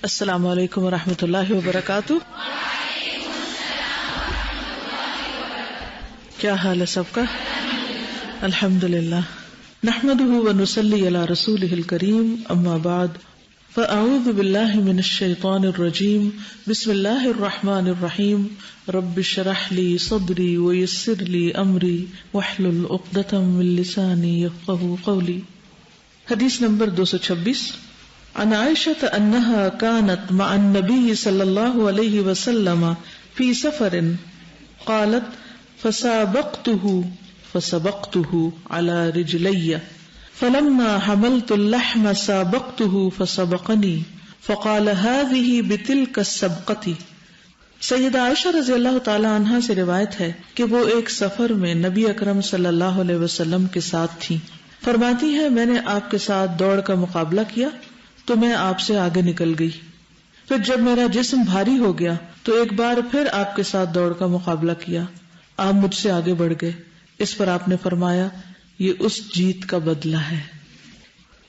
السلام علیکم ورحمۃ اللہ وبرکاتہ. کیا حال ہے سب کا؟ الحمد للہ. نحمده ونصلی علی رسولہ الکریم. اما بعد فاعوذ باللہ من الشیطان الرجیم. بسم اللہ الرحمن الرحیم. رب اشرح لی صدری ویسر لی امری واحلل عقدۃ من لسانی یفقہوا قولی. حدیث نمبر 226. عن عائشة أنها كانت مع النبي صلى الله عليه وسلم في سفر قالت فسابقته على رجلي فلما حملت اللحم سابقته فسبقني فقال هذه بتلك السبقة. سیدہ عائشہ رضی اللہ تعالی عنہا سے روایت ہے کہ وہ ایک سفر میں نبی اکرم صلی اللہ علیہ وسلم کے ساتھ تھیں. فرماتی ہے میں نے آپ کے ساتھ دوڑ کا مقابلہ کیا تو میں آپ سے آگے نکل گئی. پھر جب میرا جسم بھاری ہو گیا تو ایک بار پھر آپ کے ساتھ دوڑ کا مقابلہ کیا. آپ مجھ سے آگے بڑھ گئے. اس پر آپ نے فرمایا یہ اس جیت کا بدلہ ہے.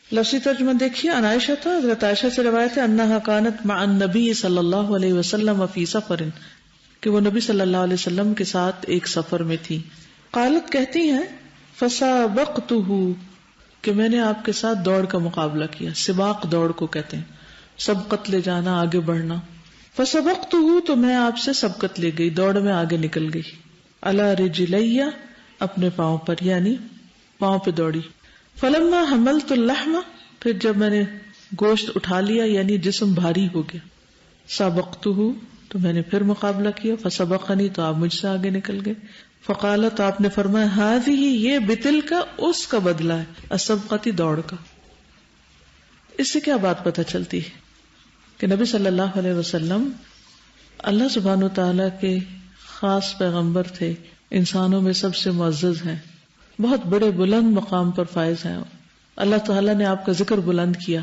لفظی ترجمہ دیکھیے. عن عائشہ تھا، حضرت عائشہ سے روایت ہے، انہا کانت مع النبی صلی اللہ علیہ وسلم فی سفر، کہ وہ نبی صلی اللہ علیہ وسلم کے ساتھ ایک سفر میں تھی. قالت کہتی ہیں فسابقتہ، کہ میں نے آپ کے ساتھ دوڑ کا مقابلہ کیا. سباق دوڑ کو کہتے ہیں، سبقت لے جانا، آگے بڑھنا. فسبقتہ، تو میں آپ سے سبقت لے گئی، دوڑ میں آگے نکل گئی. علی رجلی، اپنے پاؤں پر، یعنی پاؤں پہ دوڑی. فلما حملت اللحم، پھر جب میں نے گوشت اٹھا لیا یعنی جسم بھاری ہو گیا. سبقتہ، تو میں نے پھر مقابلہ کیا. فسبقنی، تو آپ مجھ سے آگے نکل گئے. فقال، تو آپ نے فرمایا ہذہ، یہ بتل کا، اس کا بدلہ ہے، السبقتی، دوڑ کا. اس سے کیا بات پتہ چلتی ہے کہ نبی صلی اللہ علیہ وسلم اللہ سبحانہ وتعالی کے خاص پیغمبر تھے، انسانوں میں سب سے معزز ہیں، بہت بڑے بلند مقام پر فائز ہیں. اللہ تعالیٰ نے آپ کا ذکر بلند کیا.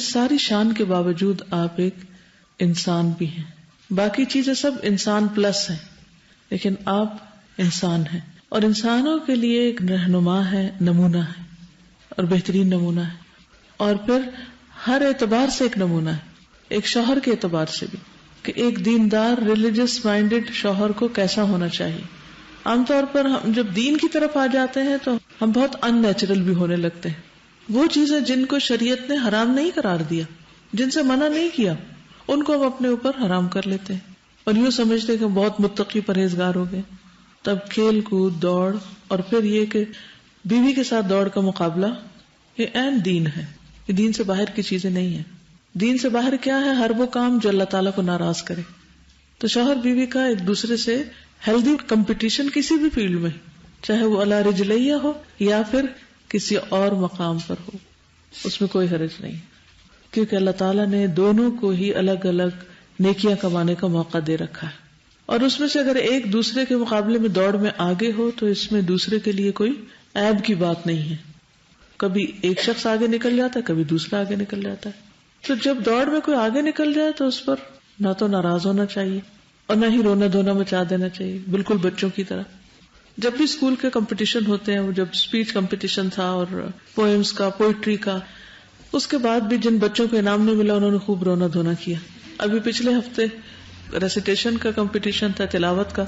ساری شان کے باوجود آپ ایک انسان بھی ہیں. باقی چیزیں سب انسان پلس ہیں، لیکن آپ انسان ہیں، اور انسانوں کے لیے ایک رہنما ہے، نمونہ ہے، اور بہترین نمونہ ہے. اور پھر ہر اعتبار سے ایک نمونہ ہے. ایک شوہر کے اعتبار سے بھی، کہ ایک دیندار ریلیجس مائنڈڈ شوہر کو کیسا ہونا چاہیے. عام طور پر ہم جب دین کی طرف آ جاتے ہیں تو ہم بہت ان نیچرل بھی ہونے لگتے ہیں. وہ چیزیں جن کو شریعت نے حرام نہیں قرار دیا، جن سے منع نہیں کیا، ان کو ہم اپنے اوپر حرام کر لیتے ہیں، اور یوں سمجھتے ہیں کہ بہت متقی پرہیزگار ہو گئے. تب کھیل کود، دوڑ، اور پھر یہ کہ بیوی کے ساتھ دوڑ کا مقابلہ، یہ عین دین ہے. یہ دین سے باہر کی چیزیں نہیں ہیں. دین سے باہر کیا ہے؟ ہر وہ کام جو اللہ تعالیٰ کو ناراض کرے. تو شوہر بیوی کا ایک دوسرے سے ہیلدی کمپٹیشن کسی بھی فیلڈ میں، چاہے وہ علی رجلیہ ہو یا پھر کسی اور مقام پر ہو، اس میں کوئی حرج نہیں، کیونکہ اللہ تعالیٰ نے دونوں کو ہی الگ الگ نیکیاں کمانے کا موقع دے رکھا ہے. اور اس میں سے اگر ایک دوسرے کے مقابلے میں دوڑ میں آگے ہو تو اس میں دوسرے کے لیے کوئی عیب کی بات نہیں ہے. کبھی ایک شخص آگے نکل جاتا ہے، کبھی دوسرا آگے نکل جاتا ہے. تو جب دوڑ میں کوئی آگے نکل جائے تو اس پر نہ تو ناراض ہونا چاہیے اور نہ ہی رونا دھونا مچا دینا چاہیے، بالکل بچوں کی طرح. جب بھی اسکول کے کمپٹیشن ہوتے ہیں، جب اسپیچ کمپٹیشن تھا اور پوئمز کا، پوئٹری کا، اس کے بعد بھی جن بچوں کو انعام نہیں ملا انہوں نے خوب رونا دھونا کیا. ابھی پچھلے ہفتے ریسیٹیشن کا کمپٹیشن تھا، تلاوت کا،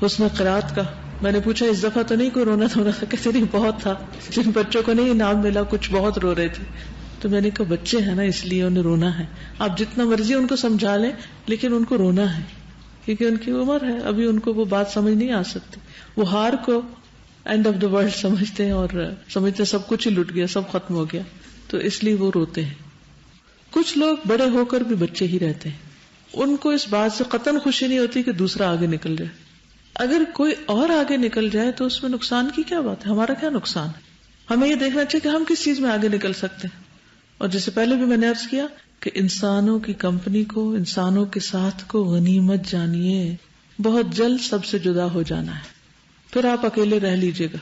حسن قرات کا. میں نے پوچھا اس دفعہ تو نہیں کوئی رونا دھونا تھا؟ کہتے نہیں، بہت تھا. جن بچوں کو نہیں انعام ملا کچھ بہت رو رہے تھے. تو میں نے کہا بچے ہیں نا، اس لیے انہیں رونا ہے. آپ جتنا مرضی ان کو سمجھا لیں لیکن ان کو رونا ہے، کیونکہ ان کی عمر ہے، ابھی ان کو وہ بات سمجھ نہیں آ سکتی. وہ ہار کو اینڈ آف دا ورلڈ سمجھتے ہیں اور سمجھتے ہیں سب کچھ ہی لٹ گیا، سب ختم ہو گیا، تو اس لیے وہ روتے ہیں. کچھ لوگ بڑے ہو کر بھی بچے ہی رہتے ہیں. ان کو اس بات سے قطعاً خوشی نہیں ہوتی کہ دوسرا آگے نکل جائے. اگر کوئی اور آگے نکل جائے تو اس میں نقصان کی کیا بات ہے؟ ہمارا کیا نقصان ہے؟ ہمیں یہ دیکھنا چاہیے کہ ہم کس چیز میں آگے نکل سکتے ہیں. اور جیسے پہلے بھی میں نے عرض کیا کہ انسانوں کی کمپنی کو، انسانوں کے ساتھ کو غنیمت جانیے. بہت جلد سب سے جدا ہو جانا ہے، پھر آپ اکیلے رہ لیجیے گا،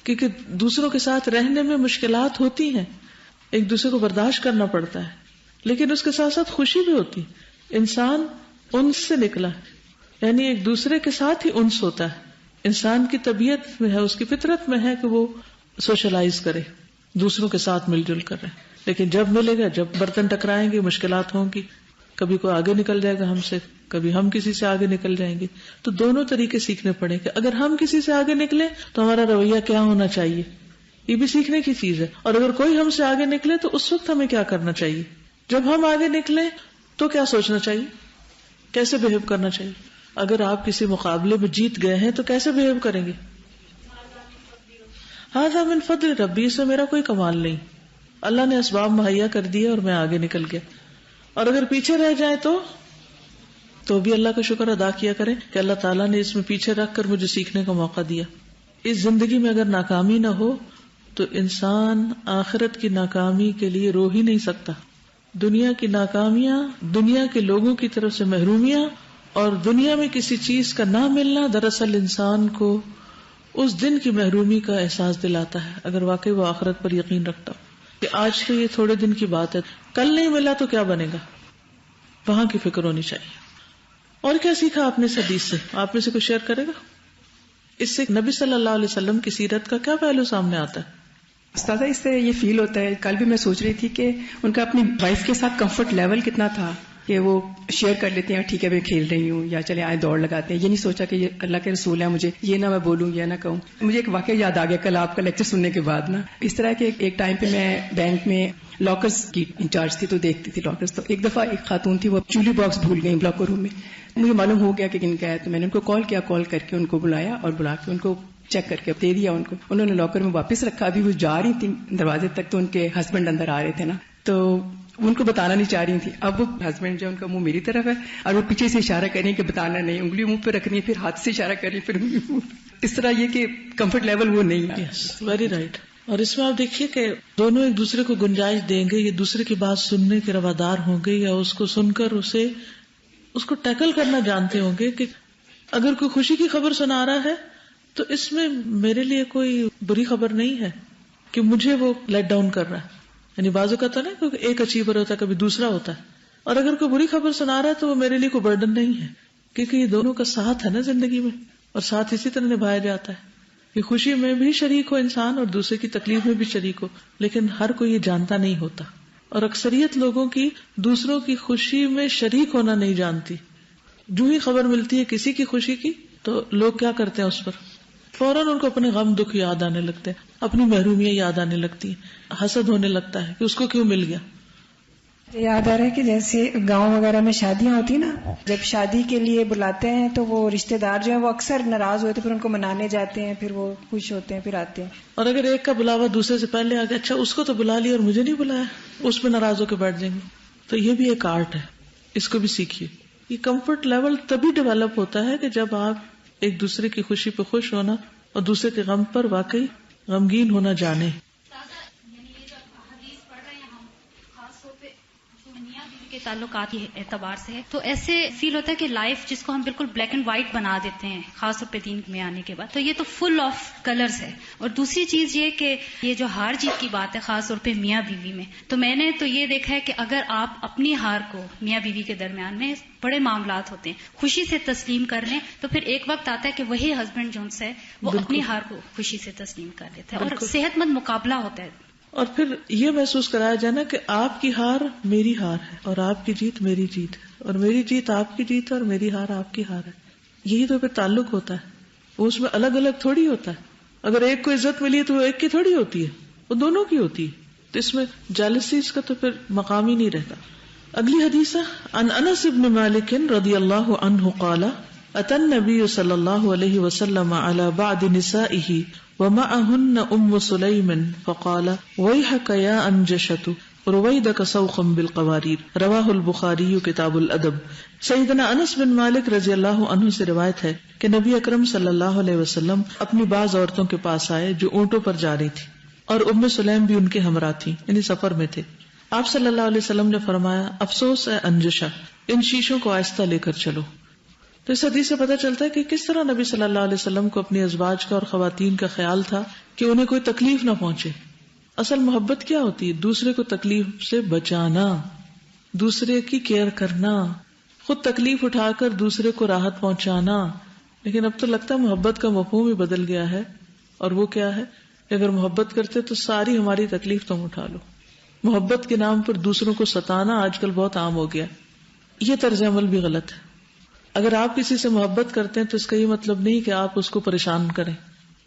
کیونکہ دوسروں کے ساتھ رہنے میں مشکلات ہوتی ہیں، ایک دوسرے کو برداشت کرنا پڑتا ہے، لیکن اس کے ساتھ ساتھ خوشی بھی ہوتی. انسان انس سے نکلا ہے، یعنی ایک دوسرے کے ساتھ ہی انس ہوتا ہے. انسان کی طبیعت میں ہے، اس کی فطرت میں ہے کہ وہ سوشلائز کرے. دوسروں کے ساتھ مل جل کر رہیں. لیکن جب ملے گا، جب برتن ٹکرائیں گے، مشکلات ہوں گی، کبھی کوئی آگے نکل جائے گا ہم سے، کبھی ہم کسی سے آگے نکل جائیں گے. تو دونوں طریقے سیکھنے پڑیں کہ اگر ہم کسی سے آگے نکلیں تو ہمارا رویہ کیا ہونا چاہیے، یہ بھی سیکھنے کی چیز ہے. اور اگر کوئی ہم سے آگے نکلے تو اس وقت ہمیں کیا کرنا چاہیے، جب ہم آگے نکلیں تو کیا سوچنا چاہیے، کیسے بہیو کرنا چاہیے. اگر آپ کسی مقابلے میں جیت گئے ہیں تو کیسے بہیو کریں گے؟ ھذا من فضل ربی، اس میں میرا کوئی کمال نہیں، اللہ نے اسباب مہیا کر دیے اور میں آگے نکل گیا. اور اگر پیچھے رہ جائیں تو بھی اللہ کا شکر ادا کیا کریں کہ اللہ تعالیٰ نے اس میں پیچھے رکھ کر مجھے سیکھنے کا موقع دیا. اس زندگی میں اگر ناکامی نہ ہو تو انسان آخرت کی ناکامی کے لیے رو ہی نہیں سکتا. دنیا کی ناکامیاں، دنیا کے لوگوں کی طرف سے محرومیاں اور دنیا میں کسی چیز کا نہ ملنا دراصل انسان کو اس دن کی محرومی کا احساس دلاتا ہے، اگر واقعی وہ آخرت پر یقین رکھتا ہو کہ آج تو یہ تھوڑے دن کی بات ہے، کل نہیں ملا تو کیا بنے گا. وہاں کی فکر ہونی چاہیے. اور کیا سیکھا آپ نے اس حدیث سے؟ آپ میں سے کوئی شیئر کرے گا؟ اس سے نبی صلی اللہ علیہ وسلم کی سیرت کا کیا پہلو سامنے آتا ہے؟ استاذہ اس سے یہ فیل ہوتا ہے، کل بھی میں سوچ رہی تھی کہ ان کا اپنی وائف کے ساتھ کمفرٹ لیول کتنا تھا کہ وہ شیئر کر لیتے ہیں، ٹھیک ہے میں کھیل رہی ہوں، یا چلے آئے دوڑ لگاتے ہیں. یہ نہیں سوچا کہ یہ اللہ کے رسول ہے، مجھے یہ نہ میں بولوں یا نہ کہوں. مجھے ایک واقعہ یاد آ گیا کل آپ کا لیکچر سننے کے بعد نا، اس طرح کے ایک ٹائم پہ میں بینک میں لاکرز کی انچارج تھی تو دیکھتی تھی لاکرز. تو ایک دفعہ ایک خاتون تھی، وہ چولی باکس بھول گئی لاکر روم میں. مجھے معلوم ہو گیا کہ کن کا ہے، تو میں نے ان کو کال کیا، کال کر کے ان کو بلایا اور بلا کے ان کو چیک کر کے دے دیا ان کو. انہوں نے لاکر میں واپس رکھا. ابھی وہ جا رہی تھی دروازے تک تو ان کے ہسبینڈ اندر آ رہے تھے نا، تو ان کو بتانا نہیں چاہ رہی تھی. اب وہ ہسبینڈ جو ان کا منہ میری طرف ہے اور وہ پیچھے سے اشارہ کر رہی ہے کہ بتانا نہیں، انگلی منہ پہ رکھنی ہے، پھر ہاتھ سے اشارہ کر رہی ہے، پھر انگلی منہ. اس طرح یہ کہ کمفرٹ لیول وہ نہیں ہے. Very right. اور اس میں آپ دیکھیے کہ دونوں ایک دوسرے کو گنجائش دیں گے، یہ دوسرے کی بات سننے کے روادار ہوں گے، یا اس کو سن کر اس کو ٹیکل کرنا جانتے ہوں گے کہ اگر کوئی خوشی کی خبر سنا رہا ہے تو اس میں میرے لیے کوئی بری خبر نہیں ہے کہ مجھے وہ لیٹ ڈاؤن کر رہا ہے. یعنی بازو کا تو نہیں کیونکہ ایک اچیور ہوتا ہے، کبھی دوسرا ہوتا ہے. اور اگر کوئی بری خبر سنا رہا ہے تو وہ میرے لیے کوئی برڈن نہیں ہے، کیونکہ یہ دونوں کا ساتھ ہے نا زندگی میں، اور ساتھ اسی طرح نبھایا جاتا ہے کہ خوشی میں بھی شریک ہو انسان اور دوسرے کی تکلیف میں بھی شریک ہو. لیکن ہر کوئی یہ جانتا نہیں ہوتا، اور اکثریت لوگوں کی دوسروں کی خوشی میں شریک ہونا نہیں جانتی. جو ہی خبر ملتی ہے کسی کی خوشی کی تو لوگ کیا کرتے ہیں، اس پر فوراً ان کو اپنے غم دکھ یاد آنے لگتے ہیں، اپنی محرومیاں یاد آنے لگتی ہیں، حسد ہونے لگتا ہے کہ اس کو کیوں مل گیا. یاد آ رہا ہے کہ جیسے گاؤں وغیرہ میں شادیاں ہوتی نا، جب شادی کے لیے بلاتے ہیں تو وہ رشتہ دار جو ہیں وہ اکثر ناراض ہوتے، پھر ان کو منانے جاتے ہیں، پھر وہ خوش ہوتے ہیں، پھر آتے ہیں. اور اگر ایک کا بلاوا دوسرے سے پہلے آ گیا، اچھا اس کو تو بلا لیا اور مجھے نہیں بلایا، اس پہ ناراض ہو کے بیٹھ جائیں گے. تو یہ بھی ایک آرٹ ہے، اس کو بھی سیکھیے. یہ کمفرٹ لیول تبھی ڈیولپ ہوتا ہے کہ جب آپ ایک دوسرے کی خوشی پہ خوش ہونا اور دوسرے کے غم پر واقعی غمگین ہونا جانے. کے تعلقات کے اعتبار سے ہے تو ایسے فیل ہوتا ہے کہ لائف جس کو ہم بالکل بلیک اینڈ وائٹ بنا دیتے ہیں خاص طور پہ دین میں آنے کے بعد، تو یہ تو فل آف کلرز ہے. اور دوسری چیز یہ کہ یہ جو ہار جیت کی بات ہے خاص طور پہ میاں بیوی میں، تو میں نے تو یہ دیکھا ہے کہ اگر آپ اپنی ہار کو میاں بیوی کے درمیان میں بڑے معاملات ہوتے ہیں خوشی سے تسلیم کر لیں تو پھر ایک وقت آتا ہے کہ وہی ہسبینڈ جو ہے وہ اپنی ہار کو خوشی سے تسلیم کر لیتا ہے اور صحت مند مقابلہ ہوتا ہے. اور پھر یہ محسوس کرایا جائے نا کہ آپ کی ہار میری ہار ہے اور آپ کی جیت میری جیت ہے، اور میری جیت آپ کی جیت ہے اور میری ہار آپ کی ہار ہے. یہی تو پھر تعلق ہوتا ہے، وہ اس میں الگ الگ تھوڑی ہوتا ہے. اگر ایک کو عزت ملی ہے تو وہ ایک کی تھوڑی ہوتی ہے، وہ دونوں کی ہوتی ہے. تو اس میں جالسیز کا تو پھر مقام ہی نہیں رہتا. اگلی حدیث ہے عن انس بن مالک رضی اللہ عنہ قال اتى النبي صلی اللہ علیہ وسلم على بعض نسائه ومعهن ام سلیم فقال ويحك يا انجشة رويدك سوخا بالقوارير رواہ البخاری کتاب الادب. سیدنا انس بن مالک رضی اللہ عنہ سے روایت ہے کہ نبی اکرم صلی اللہ علیہ وسلم اپنی بعض عورتوں کے پاس آئے جو اونٹوں پر جا رہی تھی، اور ام سلیم بھی ان کے ہمراہ تھی، یعنی سفر میں تھے. آپ صلی اللہ علیہ وسلم نے فرمایا افسوس ہے انجشہ، ان شیشوں کو آہستہ لے کر چلو. تو اس حدیث سے پتہ چلتا ہے کہ کس طرح نبی صلی اللہ علیہ وسلم کو اپنی ازواج کا اور خواتین کا خیال تھا کہ انہیں کوئی تکلیف نہ پہنچے. اصل محبت کیا ہوتی ہے؟ دوسرے کو تکلیف سے بچانا، دوسرے کی کیئر کرنا، خود تکلیف اٹھا کر دوسرے کو راحت پہنچانا. لیکن اب تو لگتا ہے محبت کا مفہوم ہی بدل گیا ہے، اور وہ کیا ہے اگر محبت کرتے تو ساری ہماری تکلیف تم اٹھا لو. محبت کے نام پر دوسروں کو ستانا آج کل بہت عام ہو گیا. یہ طرز عمل بھی غلط ہے. اگر آپ کسی سے محبت کرتے ہیں تو اس کا یہ مطلب نہیں کہ آپ اس کو پریشان کریں،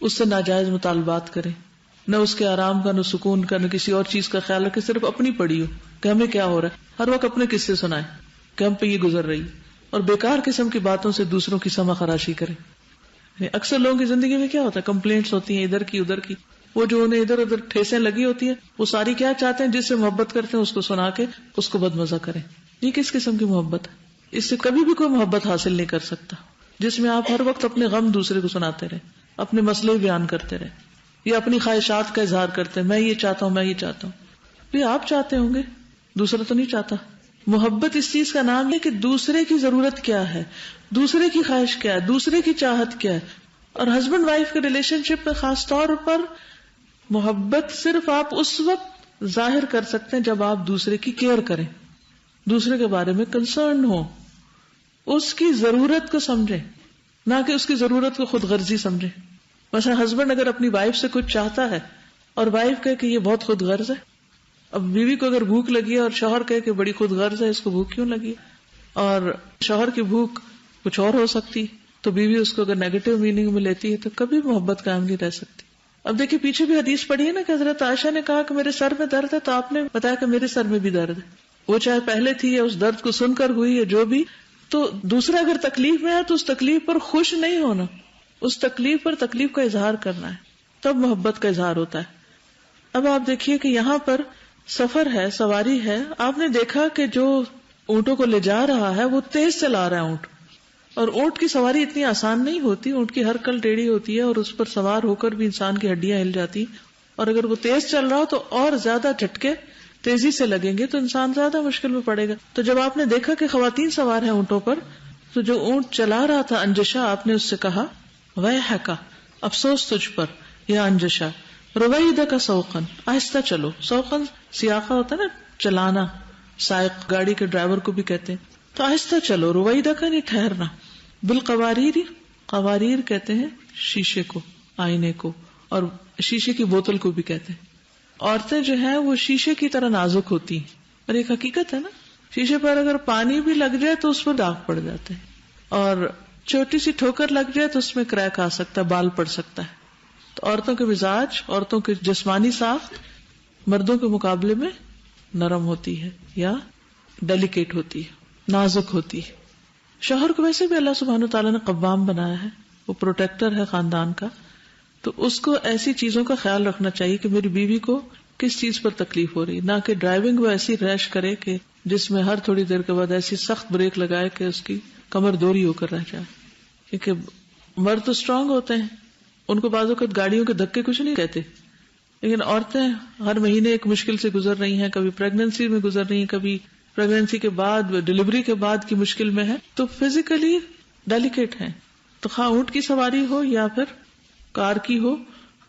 اس سے ناجائز مطالبات کریں، نہ اس کے آرام کا، نہ سکون کا، نہ کسی اور چیز کا خیال رکھے، صرف اپنی پڑی ہو کہ ہمیں کیا ہو رہا ہے. ہر وقت اپنے قصے سنائیں کہ ہم پہ یہ گزر رہی ہے، اور بیکار قسم کی باتوں سے دوسروں کی سما خراشی کریں. اکثر لوگوں کی زندگی میں کیا ہوتا ہے، کمپلینٹس ہوتی ہیں ادھر کی ادھر کی، وہ جو انہیں ادھر ادھر ٹھیسیں لگی ہوتی ہیں وہ ساری کیا چاہتے ہیں، جس سے محبت کرتے ہیں اس کو سنا کے اس کو بدمزہ کریں. یہ کس قسم کی محبت ہے؟ اس سے کبھی بھی کوئی محبت حاصل نہیں کر سکتا جس میں آپ ہر وقت اپنے غم دوسرے کو سناتے رہیں، اپنے مسئلے بیان کرتے رہیں یا اپنی خواہشات کا اظہار کرتے ہیں، میں یہ چاہتا ہوں، میں یہ چاہتا ہوں. یہ آپ چاہتے ہوں گے، دوسرا تو نہیں چاہتا. محبت اس چیز کا نام ہے کہ دوسرے کی ضرورت کیا ہے، دوسرے کی خواہش کیا ہے، دوسرے کی چاہت کیا ہے. اور ہسبینڈ وائف کے ریلیشن شپ میں خاص طور پر محبت صرف آپ اس وقت ظاہر کر سکتے ہیں جب آپ دوسرے کی کیئر کریں، دوسرے کے بارے میں کنسرن ہو، اس کی ضرورت کو سمجھیں، نہ کہ اس کی ضرورت کو خود غرضی سمجھیں. مثلا ہسبینڈ اگر اپنی وائف سے کچھ چاہتا ہے اور وائف کہے کہ یہ بہت خود غرض ہے، اب بیوی کو اگر بھوک لگی ہے اور شوہر کہے کہ بڑی خود غرض ہے، اس کو بھوک کیوں لگی، اور شوہر کی بھوک کچھ اور ہو سکتی، تو بیوی اس کو اگر نیگیٹو میننگ میں لیتی ہے تو کبھی محبت قائم نہیں رہ سکتی. اب دیکھیں پیچھے بھی حدیث پڑھی ہے نا کہ حضرت عائشہ نے کہا کہ میرے سر میں درد ہے، تو آپ نے بتایا کہ میرے سر میں بھی درد ہے. وہ چاہے پہلے تھی یا اس درد کو سن کر ہوئی ہے جو بھی، تو دوسرا اگر تکلیف میں ہے تو اس تکلیف پر خوش نہیں ہونا، اس تکلیف پر تکلیف کا اظہار کرنا ہے، تب محبت کا اظہار ہوتا ہے. اب آپ دیکھیے کہ یہاں پر سفر ہے، سواری ہے، آپ نے دیکھا کہ جو اونٹوں کو لے جا رہا ہے وہ تیز چلا رہا ہے اونٹ، اور اونٹ کی سواری اتنی آسان نہیں ہوتی، اونٹ کی ہر کل ٹیڑھی ہوتی ہے اور اس پر سوار ہو کر بھی انسان کی ہڈیاں ہل جاتی، اور اگر وہ تیز چل رہا ہو تو اور زیادہ جھٹکے تیزی سے لگیں گے تو انسان زیادہ مشکل میں پڑے گا. تو جب آپ نے دیکھا کہ خواتین سوار ہیں اونٹوں پر، تو جو اونٹ چلا رہا تھا انجشا، آپ نے اس سے کہا ویحک، افسوس تجھ پر یا انجشا، رویدک سوقن، آہستہ چلو. سوقن سیاقہ ہوتا ہے نا، چلانا، سائق گاڑی کے ڈرائیور کو بھی کہتے ہیں، تو آہستہ چلو. رویدک نہیں ٹھہرنا. بالقواریر، قواریر کہتے ہیں شیشے کو، آئینے کو، اور شیشے کی بوتل کو بھی کہتے ہیں. عورتیں جو ہیں وہ شیشے کی طرح نازک ہوتی ہیں، اور ایک حقیقت ہے نا، شیشے پر اگر پانی بھی لگ جائے تو اس پر داغ پڑ جاتے ہیں، اور چھوٹی سی ٹھوکر لگ جائے تو اس میں کریک آ سکتا ہے، بال پڑ سکتا ہے. تو عورتوں کے مزاج، عورتوں کی جسمانی ساخت مردوں کے مقابلے میں نرم ہوتی ہے یا ڈیلیکیٹ ہوتی ہے، نازک ہوتی ہے. شوہر کو ویسے بھی اللہ سبحانہ وتعالیٰ نے قوام بنایا ہے، وہ پروٹیکٹر ہے خاندان کا، تو اس کو ایسی چیزوں کا خیال رکھنا چاہیے کہ میری بیوی کو کس چیز پر تکلیف ہو رہی، نہ کہ ڈرائیونگ وہ ایسی ریش کرے کہ جس میں ہر تھوڑی دیر کے بعد ایسی سخت بریک لگائے کہ اس کی کمر دوری ہو کر رہ جائے. کیونکہ مرد تو اسٹرانگ ہوتے ہیں، ان کو بعض اوقات گاڑیوں کے دھکے کچھ نہیں کہتے، لیکن عورتیں ہر مہینے ایک مشکل سے گزر رہی ہیں، کبھی پریگننسی میں گزر رہی ہیں، کبھی پریگننسی کے بعد، ڈلیوری کے بعد کی مشکل میں ہے، تو فزیکلی ڈیلیکیٹ ہیں. تو خواہ اونٹ کی سواری ہو یا پھر کار کی ہو،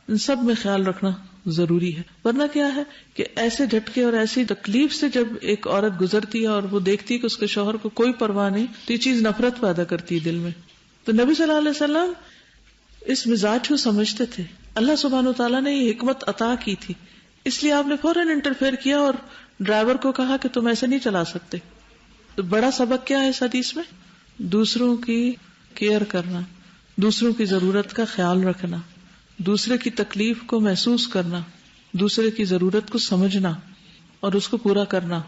ان سب میں خیال رکھنا ضروری ہے. ورنہ کیا ہے کہ ایسے جھٹکے اور ایسی تکلیف سے جب ایک عورت گزرتی ہے اور وہ دیکھتی ہے کہ اس کے شوہر کو کوئی پرواہ نہیں، تو یہ چیز نفرت پیدا کرتی ہے دل میں. تو نبی صلی اللہ علیہ وسلم اس مزاج کو سمجھتے تھے. اللہ سبحانہ وتعالیٰ نے یہ حکمت عطا کی تھی، اس لیے آپ نے فوراً انٹرفیئر کیا اور ڈرائیور کو کہا کہ تم ایسے نہیں چلا سکتے. تو بڑا سبق کیا ہے اس حدیث میں؟ دوسروں کی کیئر کرنا، دوسروں کی ضرورت کا خیال رکھنا، دوسرے کی تکلیف کو محسوس کرنا، دوسرے کی ضرورت کو سمجھنا اور اس کو پورا کرنا.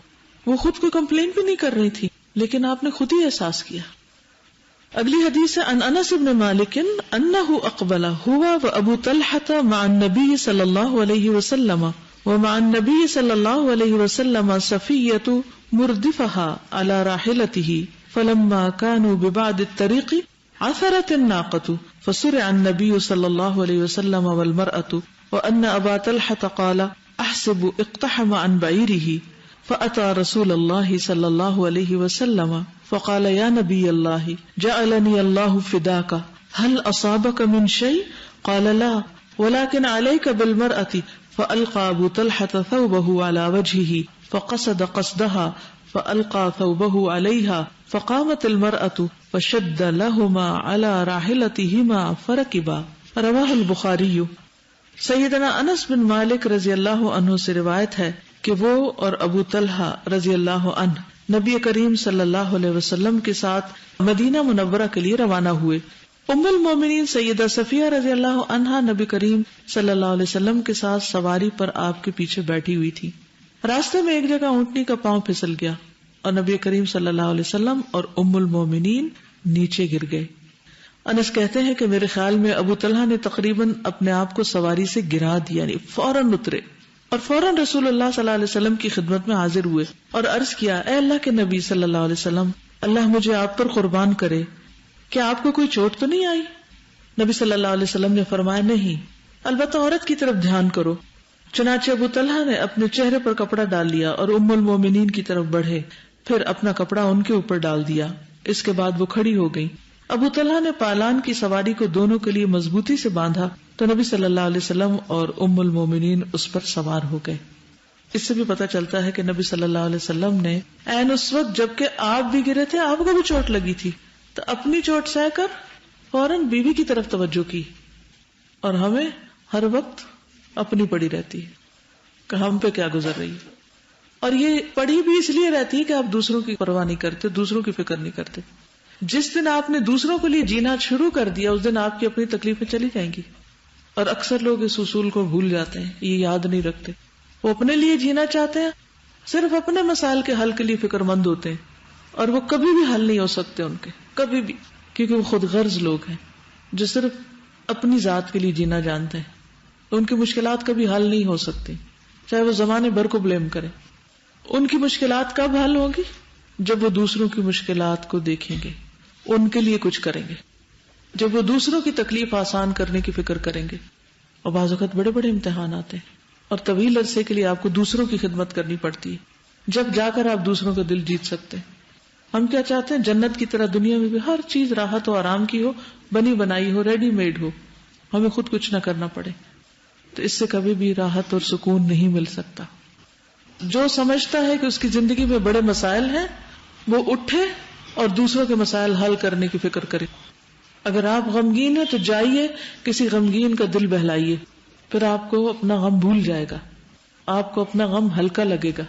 وہ خود کو کمپلین بھی نہیں کر رہی تھی، لیکن آپ نے خود ہی احساس کیا. اگلی حدیث ہے ان انس بن مالک انه اقبل هو وابو طلحة مع النبي صلی اللہ علیہ وسلم ومع النبي صلی اللہ علیہ وسلم صفیة مردفها على راحلته فلما كانوا ببعد الطريق عثرت الناقة فسرع النبي صلی اللہ علیہ وسلم والمرأة وان ابا طلحة قال احسب اقتحم عن بعيره فأتى رسول الله صلی اللہ علیہ وسلم فقال يا نبي الله جعلني الله فداك هل أصابك من شيء؟ قال لا ولكن عليك بالمرأة فألقى أبو طلحة ثوبه على وجهه فقصد قصدها فألقى ثوبه عليها فقامت المرأة فشد لهما على راحلتهما فركبا. رواه البخاري. سیدنا انس بن مالک رضی اللہ عنہ سے روایت ہے کہ وہ اور ابو طلحہ رضی اللہ عنہ نبی کریم صلی اللہ علیہ وسلم کے ساتھ مدینہ منورہ کے لیے روانہ ہوئے. ام المومنین سیدہ صفیہ رضی اللہ عنہا نبی کریم صلی اللہ علیہ وسلم کے ساتھ سواری پر آپ کے پیچھے بیٹھی ہوئی تھی. راستے میں ایک جگہ اونٹنی کا پاؤں پھسل گیا اور نبی کریم صلی اللہ علیہ وسلم اور ام المومنین نیچے گر گئے. انس کہتے ہیں کہ میرے خیال میں ابو طلحہ نے تقریباً اپنے آپ کو سواری سے گرا دیا، یعنی فوراً اترے اور فوراً رسول اللہ صلی اللہ علیہ وسلم کی خدمت میں حاضر ہوئے اور عرض کیا، اے اللہ کے نبی صلی اللہ علیہ وسلم، اللہ مجھے آپ پر قربان کرے، کیا آپ کو کوئی چوٹ تو نہیں آئی؟ نبی صلی اللہ علیہ وسلم نے فرمایا، نہیں، البتہ عورت کی طرف دھیان کرو. چنانچہ ابو طلحہ نے اپنے چہرے پر کپڑا ڈال لیا اور ام المومنین کی طرف بڑھے، پھر اپنا کپڑا ان کے اوپر ڈال دیا. اس کے بعد وہ کھڑی ہو گئی. ابو طلحہ نے پالان کی سواری کو دونوں کے لیے مضبوطی سے باندھا تو نبی صلی اللہ علیہ وسلم اور ام المومنین اس پر سوار ہو گئے. اس سے بھی پتہ چلتا ہے کہ نبی صلی اللہ علیہ وسلم نے عین اس وقت جبکہ آپ بھی گرے تھے، آپ کو بھی چوٹ لگی تھی، تو اپنی چوٹ سہ کر فوراً بیوی کی طرف توجہ کی. اور ہمیں ہر وقت اپنی پڑی رہتی ہے کہ ہم پہ کیا گزر رہی ہے، اور یہ پڑی بھی اس لیے رہتی ہے کہ آپ دوسروں کی پرواہ نہیں کرتے، دوسروں کی فکر نہیں کرتے. جس دن آپ نے دوسروں کے لیے جینا شروع کر دیا اس دن آپ کی اپنی تکلیفیں چلی جائیں گی. اور اکثر لوگ اس اصول کو بھول جاتے ہیں، یہ یاد نہیں رکھتے. وہ اپنے لیے جینا چاہتے ہیں، صرف اپنے مسائل کے حل کے لیے فکر مند ہوتے ہیں، اور وہ کبھی بھی حل نہیں ہو سکتے ان کے، کبھی بھی، کیونکہ وہ خود غرض لوگ ہیں جو صرف اپنی ذات کے لیے جینا جانتے ہیں. ان کی مشکلات کبھی حل نہیں ہو سکتی، چاہے وہ زمانے بھر کو بلیم کریں. ان کی مشکلات کب حل ہوگی؟ جب وہ دوسروں کی مشکلات کو دیکھیں گے، ان کے لیے کچھ کریں گے، جب وہ دوسروں کی تکلیف آسان کرنے کی فکر کریں گے. اور بعض اوقات بڑے بڑے امتحان آتے ہیں اور طویل عرصے کے لیے آپ کو دوسروں کی خدمت کرنی پڑتی ہے، جب جا کر آپ دوسروں کا دل جیت سکتے ہیں. ہم کیا چاہتے ہیں؟ جنت کی طرح دنیا میں بھی ہر چیز راحت و آرام کی ہو، بنی بنائی ہو، ریڈی میڈ ہو، ہمیں خود کچھ نہ کرنا پڑے. تو اس سے کبھی بھی راحت اور سکون نہیں مل سکتا. جو سمجھتا ہے کہ اس کی زندگی میں بڑے مسائل ہیں وہ اٹھے اور دوسروں کے مسائل حل کرنے کی فکر کرے. اگر آپ غمگین ہیں تو جائیے کسی غمگین کا دل بہلائیے، پھر آپ کو اپنا غم بھول جائے گا، آپ کو اپنا غم ہلکا لگے گا.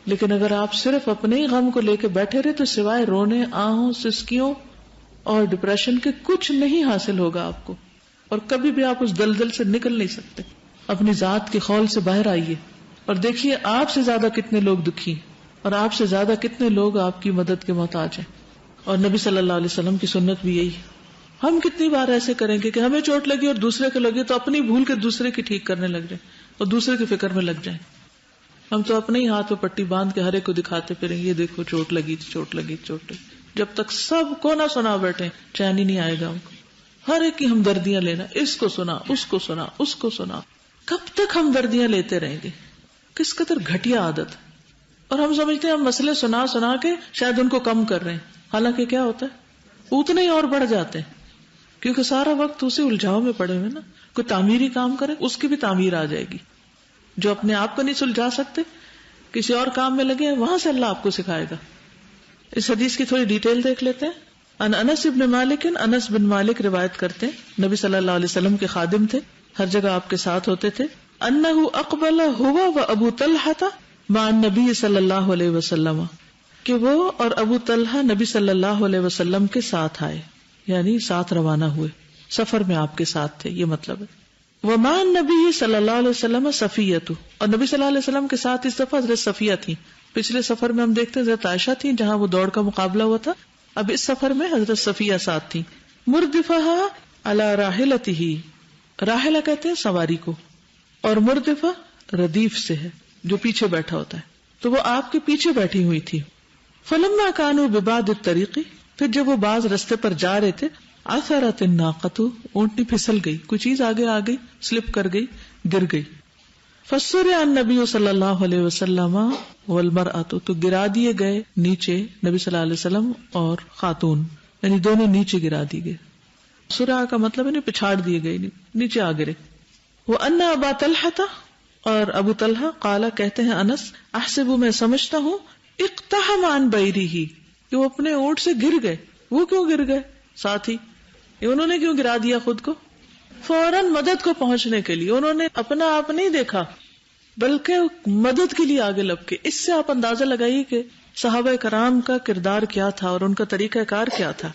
لیکن اگر آپ صرف اپنے ہی غم کو لے کے بیٹھے رہے تو سوائے رونے، آہوں، سسکیوں اور ڈپریشن کے کچھ نہیں حاصل ہوگا آپ کو، اور کبھی بھی آپ اس دلدل سے نکل نہیں سکتے. اپنی ذات کے خول سے باہر آئیے اور دیکھیے آپ سے زیادہ کتنے لوگ دکھی اور آپ سے زیادہ کتنے لوگ آپ کی مدد کے محتاج ہیں. اور نبی صلی اللہ علیہ وسلم کی سنت بھی یہی ہے. ہم کتنی بار ایسے کریں گے کہ ہمیں چوٹ لگی اور دوسرے کو لگے تو اپنی بھول کے دوسرے کی ٹھیک کرنے لگ جائیں اور دوسرے کی فکر میں لگ جائیں. ہم تو اپنے ہی ہاتھ پہ پٹی باندھ کے ہر ایک کو دکھاتے پھریں، یہ دیکھو چوٹ لگی، چوٹ لگی، چوٹ لگی. جب تک سب کو نہ سنا بیٹھے چین ہی نہیں آئے گا ہم کو. ہر ایک کی ہمدردیاں لینا، اس کو سنا، اس کو سنا، اس کو سنا. کب تک ہمدردیاں لیتے رہیں گے؟ کس قدر گھٹیا عادت. اور ہم سمجھتے ہیں ہم مسئلے سنا سنا کے شاید ان کو کم کر رہے ہیں، حالانکہ کیا ہوتا ہے اتنے ہی اور بڑھ جاتے ہیں، کیونکہ سارا وقت اسی الجھاؤ میں پڑے ہوئے نا. کوئی تعمیری کام کرے اس کی بھی تعمیر آ جائے گی. جو اپنے آپ کو نہیں سلجھا سکتے کسی اور کام میں لگے وہاں سے اللہ آپ کو سکھائے گا. اس حدیث کی تھوڑی ڈیٹیل دیکھ لیتے ہیں. انس بن مالک، انس بن مالک روایت کرتے ہیں نبی صلی اللہ علیہ وسلم کے خادم تھے، ہر جگہ آپ کے ساتھ ہوتے تھے. انہ اقبل ہوا و ابو طلحہ مع النبی صلی اللہ علیہ وسلم، کہ وہ اور ابو طلحہ نبی صلی اللہ علیہ وسلم کے ساتھ آئے، یعنی ساتھ روانہ ہوئے، سفر میں آپ کے ساتھ تھے، یہ مطلب ہے. ومع النبی صلی اللہ علیہ وسلم صفیۃ، اور نبی صلی اللہ علیہ وسلم کے ساتھ اس دفعہ حضرت صفیہ تھی. پچھلے سفر میں ہم دیکھتے ہیں حضرت عائشہ تھی جہاں وہ دوڑ کا مقابلہ ہوا تھا، اب اس سفر میں حضرت صفیہ ساتھ تھی. مردفہ علی راحلتہ، راحلہ کہتے ہیں سواری کو، اور مردفہ ردیف سے ہے جو پیچھے بیٹھا ہوتا ہے، تو وہ آپ کے پیچھے بیٹھی ہوئی تھی. فلما کانوا ببعد الطریق، پھر جب وہ بعض رستے پر جا رہے تھے، عثرت الناقۃ، اونٹنی پھسل گئی، کوئی چیز آگے آ گئی، سلپ کر گئی، گر گئی. فسرع النبی صلی اللہ علیہ وسلم والمرأۃ، تو گرا دیے گئے نیچے نبی صلی اللہ علیہ وسلم اور خاتون، یعنی دونوں نیچے گرا دیے گئے. سرع کا مطلب ہے پچھاڑ دیے گئے، نیچے آ گرے. وان ابا طلحہ، اور ابو طلحہ قال کہتے ہیں انس، احسب میں سمجھتا ہوں، اقتحم عن بیرہ، کہ وہ اپنے اونٹ سے گر گئے. وہ کیوں گر گئے؟ ساتھ ہی انہوں نے کیوں گرا دیا خود کو؟ فوراً مدد کو پہنچنے کے لیے انہوں نے اپنا آپ نہیں دیکھا بلکہ مدد کے لیے آگے لب کے. اس سے آپ اندازہ لگائیے کہ صحابہ کرام کا کردار کیا تھا اور ان کا طریقہ کار کیا تھا,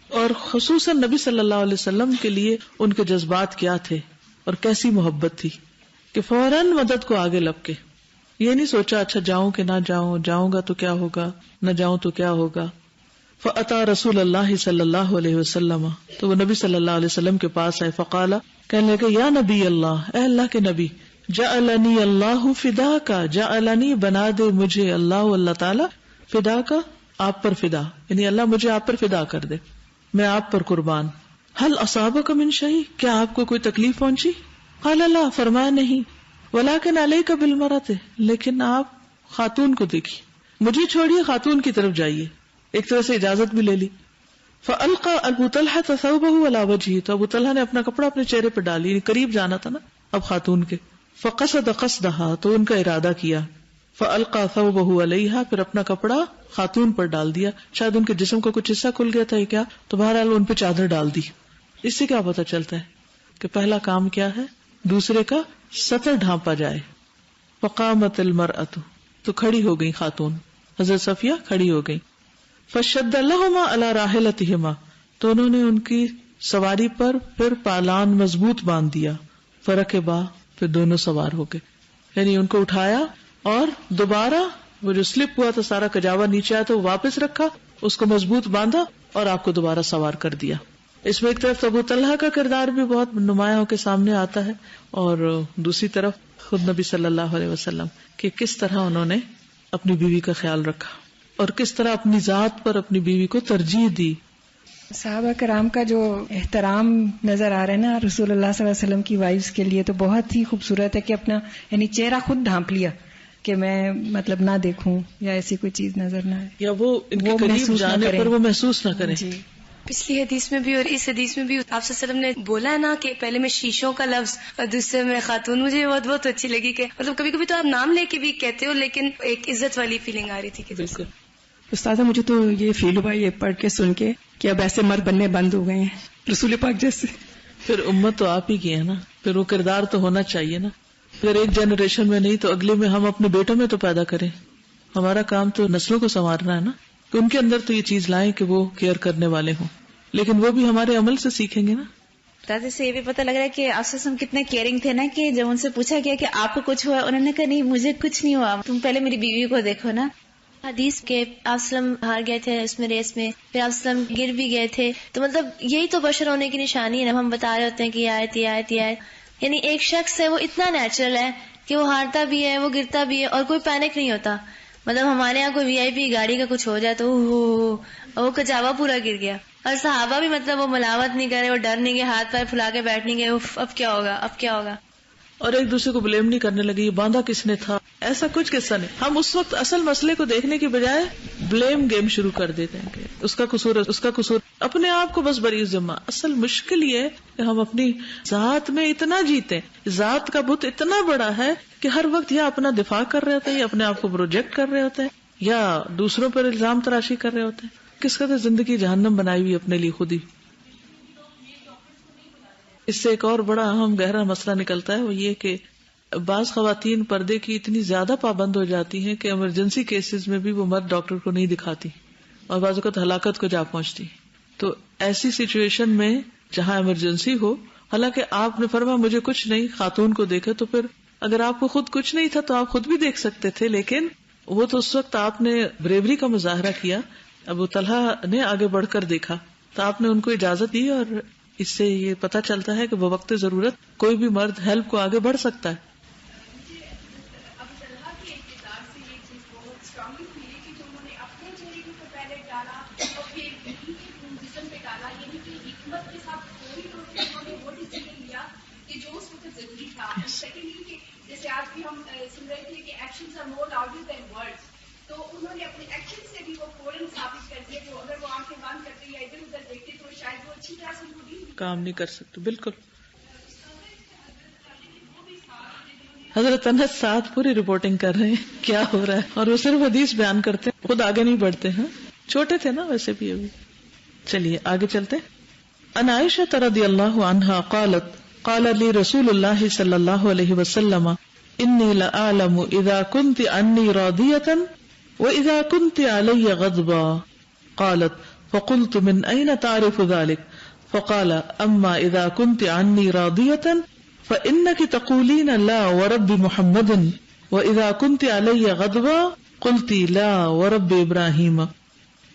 اور خصوصاً نبی صلی اللہ علیہ وسلم کے لیے ان کے جذبات کیا تھے اور کیسی محبت تھی کہ فوراً مدد کو آگے لب کے. یہ نہیں سوچا اچھا جاؤں کہ نہ جاؤں, جاؤں گا تو کیا ہوگا, نہ جاؤں تو کیا ہوگا. فَأَتَى رسول اللہ صلی اللہ علیہ وسلم, تو وہ نبی صلی اللہ علیہ وسلم کے پاس آئے. فقال, کہنے لگے یا نبی اللہ, اے اللہ کے نبی, جعلنی اللہ فداک, جعلنی بنا دے مجھے اللہ تعالی فداک, آپ پر فدا, یعنی اللہ مجھے آپ پر فدا کر دے, میں آپ پر قربان. حل اصابک من شیء, کیا آپ کو کوئی تکلیف پہنچی؟ قال لا, فرمایا نہیں. ولکن علیک بالمرأۃ, لیکن آپ خاتون کو دیکھی, مجھے چھوڑیے خاتون کی طرف جائیے. ایک طرح سے اجازت بھی لے لی. فألقى ابو طلحة ثوبه على وجهه, تو ابو طلحہ نے اپنا کپڑا اپنے چہرے پہ ڈالی, قریب جانا تھا نا اب خاتون کے. فقصد قصدها, تو ان کا ارادہ کیا. فألقى ثوبه عليها, پھر اپنا کپڑا خاتون پر ڈال دیا. شاید ان کے جسم کا کچھ حصہ کھل گیا تھا کیا, تو بہرحال ان پہ چادر ڈال دی. اس سے کیا پتا چلتا ہے کہ پہلا کام کیا ہے, دوسرے کا سطر ڈھانپا جائے. فقامت المرأة, تو کھڑی ہو گئی خاتون, حضرت صفیہ کھڑی ہو گئی. فشد لهما على راحلتهما, تو انہوں نے ان کی سواری پر پھر پالان مضبوط باندھ دیا. فرکبا, پھر دونوں سوار ہو گئے, یعنی ان کو اٹھایا اور دوبارہ وہ جو سلپ ہوا تھا سارا کجاوا نیچے آیا تو واپس رکھا, اس کو مضبوط باندھا اور آپ کو دوبارہ سوار کر دیا. اس میں ایک طرف ابو طلحہ کا کردار بھی بہت نمایاں ہو کے سامنے آتا ہے, اور دوسری طرف خود نبی صلی اللہ علیہ وسلم کہ کس طرح انہوں نے اپنی بیوی کا خیال رکھا اور کس طرح اپنی ذات پر اپنی بیوی کو ترجیح دی. صحابہ کرام کا جو احترام نظر آ رہا ہے نا رسول اللہ صلی اللہ علیہ وسلم کی وائفز کے لیے, تو بہت ہی خوبصورت ہے کہ اپنا یعنی چہرہ خود ڈھانپ لیا کہ میں مطلب نہ دیکھوں یا ایسی کوئی چیز نظر نہ آئے, یا وہ ان کے قریب جانے پر وہ محسوس نہ کریں. جی, پچھلی حدیث میں بھی اور اس حدیث میں بھی آپ صلی اللہ علیہ وسلم نے بولا ہے نا کہ پہلے میں شیشوں کا لفظ اور دوسرے میں خاتون. مجھے بہت اچھی لگی کہ مطلب کبھی کبھی تو آپ نام لے کے بھی کہتے ہو لیکن ایک عزت والی فیلنگ آ رہی تھی. بالکل. استاذہ مجھے تو یہ فیل ہوا یہ پڑھ کے سن کے کہ اب ایسے مرد بننے بند ہو گئے ہیں رسول پاک جیسے. پھر امت تو آپ ہی کی ہے نا, پھر وہ کردار تو ہونا چاہیے نا. اگر ایک جنریشن میں نہیں تو اگلے میں ہم اپنے بیٹوں میں تو پیدا کریں. ہمارا کام تو نسلوں کو سنوارنا ہے نا, کہ ان کے اندر تو یہ چیز لائیں کہ وہ کیئر کرنے والے ہوں, لیکن وہ بھی ہمارے عمل سے سیکھیں گے نا. دادا سے یہ بھی پتہ لگ رہا ہے کہ آپ سے کتنے کیئرنگ تھے نا, کہ جب ان سے پوچھا گیا کہ آپ کو کچھ ہوا, انہوں نے کہا نہیں مجھے کچھ نہیں ہوا, تم پہلے میری بیوی کو دیکھو نا. حدیث کے آپ سلم ہار گئے تھے اس میں ریس میں, پھر آپ سلم گر بھی گئے تھے, تو مطلب یہی تو بشر ہونے کی نشانی ہے. ہم بتا رہے ہوتے ہیں کہ یہ آیت یہ آیت یہ آیت, یعنی ایک شخص ہے وہ اتنا نیچرل ہے کہ وہ ہارتا بھی ہے وہ گرتا بھی ہے اور کوئی پینک نہیں ہوتا. مطلب ہمارے یہاں کوئی وی آئی پی گاڑی کا کچھ ہو جائے تو وہ کچاوا پورا گر گیا, اور صحابہ بھی مطلب وہ ملاوت نہیں کرے, وہ ڈر نہیں گئے, ہاتھ پیر پھلا کے بیٹھ نہیں گئے اب کیا ہوگا اب کیا ہوگا, اور ایک دوسرے کو بلیم نہیں کرنے لگے یہ باندھا کس نے تھا, ایسا کچھ قصہ نہیں. ہم اس وقت اصل مسئلے کو دیکھنے کی بجائے بلیم گیم شروع کر دیتے ہیں کہ اس کا قصور ہے اس کا قصور, اپنے آپ کو بس بری ذمہ. اصل مشکل یہ ہے کہ ہم اپنی ذات میں اتنا جیتے, ذات کا بت اتنا بڑا ہے کہ ہر وقت یا اپنا دفاع کر رہے ہوتے ہیں یا اپنے آپ کو پروجیکٹ کر رہے ہوتے ہیں یا دوسروں پر الزام تراشی کر رہے ہوتے ہیں. کس قدر زندگی جہنم بنائی ہوئی اپنے لیے خود ہی. اس سے ایک اور بڑا اہم گہرا مسئلہ نکلتا ہے, وہ یہ کہ بعض خواتین پردے کی اتنی زیادہ پابند ہو جاتی ہیں کہ ایمرجنسی کیسز میں بھی وہ مرد ڈاکٹر کو نہیں دکھاتی اور بعض اوقات ہلاکت کو جا پہنچتی. تو ایسی سچویشن میں جہاں ایمرجنسی ہو, حالانکہ آپ نے فرمایا مجھے کچھ نہیں, خاتون کو دیکھا, تو پھر اگر آپ کو خود کچھ نہیں تھا تو آپ خود بھی دیکھ سکتے تھے, لیکن وہ تو اس وقت آپ نے بریوری کا مظاہرہ کیا. ابو طلحہ نے آگے بڑھ کر دیکھا تو آپ نے ان کو اجازت دی, اور اس سے یہ پتہ چلتا ہے کہ بوقت ضرورت کوئی بھی مرد ہیلپ کو آگے بڑھ سکتا ہے. جیسے آج بھی ہم سن رہے تھے کہ actions are more louder than words, تو انہوں نے اپنے ایکشن سے بھی وہ فوراً ثابت کر دیا کہ اگر وہ آنکھیں بند کرتے یا ادھر ادھر دیکھتے تو شاید وہ اچھی طرح سے ان کو کام نہیں کر سکتے. بالکل. حضرت انس ساتھ پوری رپورٹنگ کر رہے ہیں کیا ہو رہا ہے, اور وہ صرف حدیث بیان کرتے ہیں, خود آگے نہیں بڑھتے ہیں. چھوٹے تھے نا ویسے بھی ابھی. چلیے آگے چلتے. عن عائشہ رضی اللہ عنہا قالت قال لي رسول الله صلى الله عليه وسلم إني لأعلم إذا كنت عني راضية وإذا كنت علي غضبا. قالت فقلت من أين تعرف ذلك؟ فقال أما إذا كنت عني راضية فإنك تقولين لا ورب محمد وإذا كنت علي غضبا قلت لا ورب إبراهيم.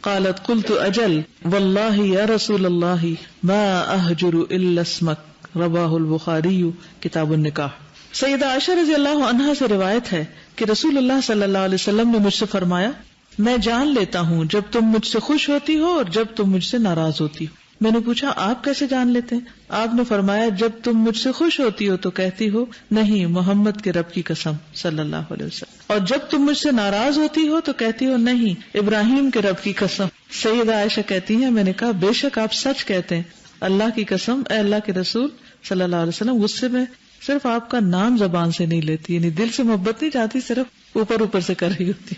قالت قلت أجل والله يا رسول الله ما أهجر إلا اسمك. رواه البخاری کتاب النکاح. سیدہ عائشہ رضی اللہ عنہا سے روایت ہے کہ رسول اللہ صلی اللہ علیہ وسلم نے مجھ سے فرمایا میں جان لیتا ہوں جب تم مجھ سے خوش ہوتی ہو اور جب تم مجھ سے ناراض ہوتی ہو. میں نے پوچھا آپ کیسے جان لیتے ہیں؟ آپ نے فرمایا جب تم مجھ سے خوش ہوتی ہو تو کہتی ہو نہیں محمد کے رب کی قسم صلی اللہ علیہ وسلم، اور جب تم مجھ سے ناراض ہوتی ہو تو کہتی ہو نہیں ابراہیم کے رب کی قسم. سیدہ عائشہ کہتی ہیں میں نے کہا بے شک آپ سچ کہتے ہیں، اللہ کی قسم اے اللہ کے رسول صلی اللہ علیہ وسلم غصے میں صرف آپ کا نام زبان سے نہیں لیتی، یعنی دل سے محبت نہیں چاہتی، صرف اوپر اوپر سے کر رہی ہوتی.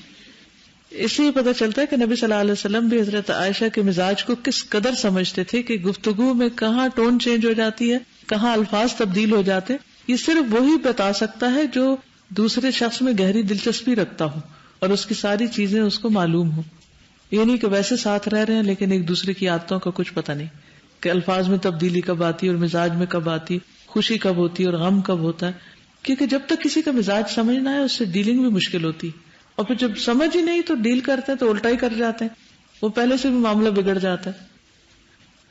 اس لیے پتہ چلتا ہے کہ نبی صلی اللہ علیہ وسلم بھی حضرت عائشہ کے مزاج کو کس قدر سمجھتے تھے کہ گفتگو میں کہاں ٹون چینج ہو جاتی ہے، کہاں الفاظ تبدیل ہو جاتے. یہ صرف وہی بتا سکتا ہے جو دوسرے شخص میں گہری دلچسپی رکھتا ہو اور اس کی ساری چیزیں اس کو معلوم ہو. یہ نہیں کہ ویسے ساتھ رہ رہے ہیں لیکن ایک دوسرے کی عادتوں کا کچھ پتہ نہیں کہ الفاظ میں تبدیلی کب آتی ہے اور مزاج میں کب آتی، خوشی کب ہوتی ہے اور غم کب ہوتا ہے. کیونکہ جب تک کسی کا مزاج سمجھ نہ آئے اس سے ڈیلنگ بھی مشکل ہوتی، اور پھر جب سمجھ ہی نہیں تو ڈیل کرتے ہیں تو الٹا ہی کر جاتے ہیں، وہ پہلے سے بھی معاملہ بگڑ جاتا ہے.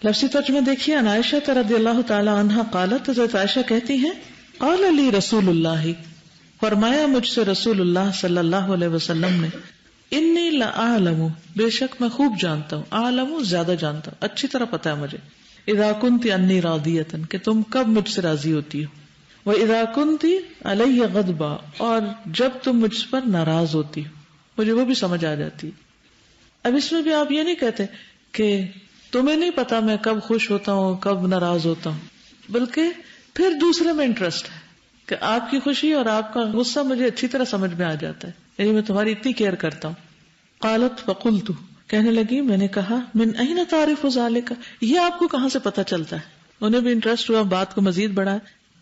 لفظی ترجمہ دیکھیے. عن عائشہ رضی اللہ تعالی عنہا قالت، حضرت عائشہ کہتی ہیں قال لی رسول اللہ، فرمایا مجھ سے رسول اللہ صلی اللہ علیہ وسلم نے، انی لأعلم، بے شک میں خوب جانتا ہوں، اعلم زیادہ جانتا ہوں، اچھی طرح پتا ہے مجھے، اذا کنت انی راضیۃ کہ تم کب مجھ سے راضی ہوتی ہو، واذا کنت علی غضبا اور جب تم مجھ پر ناراض ہوتی ہو، مجھے وہ بھی سمجھ آ جاتی. اب اس میں بھی آپ یہ نہیں کہتے کہ تمہیں نہیں پتا میں کب خوش ہوتا ہوں کب ناراض ہوتا ہوں، بلکہ پھر دوسرے میں انٹرسٹ ہے کہ آپ کی خوشی اور آپ کا غصہ مجھے اچھی طرح سمجھ میں آ جاتا ہے، یعنی میں تمہاری اتنی کیئر کرتا ہوں. قالت فقلت، کہنے لگی میں نے کہا من این تعرف ذلک، یہ آپ کو کہاں سے پتہ چلتا ہے؟ انہیں بھی انٹرسٹ ہوا، بات کو مزید بڑھایا.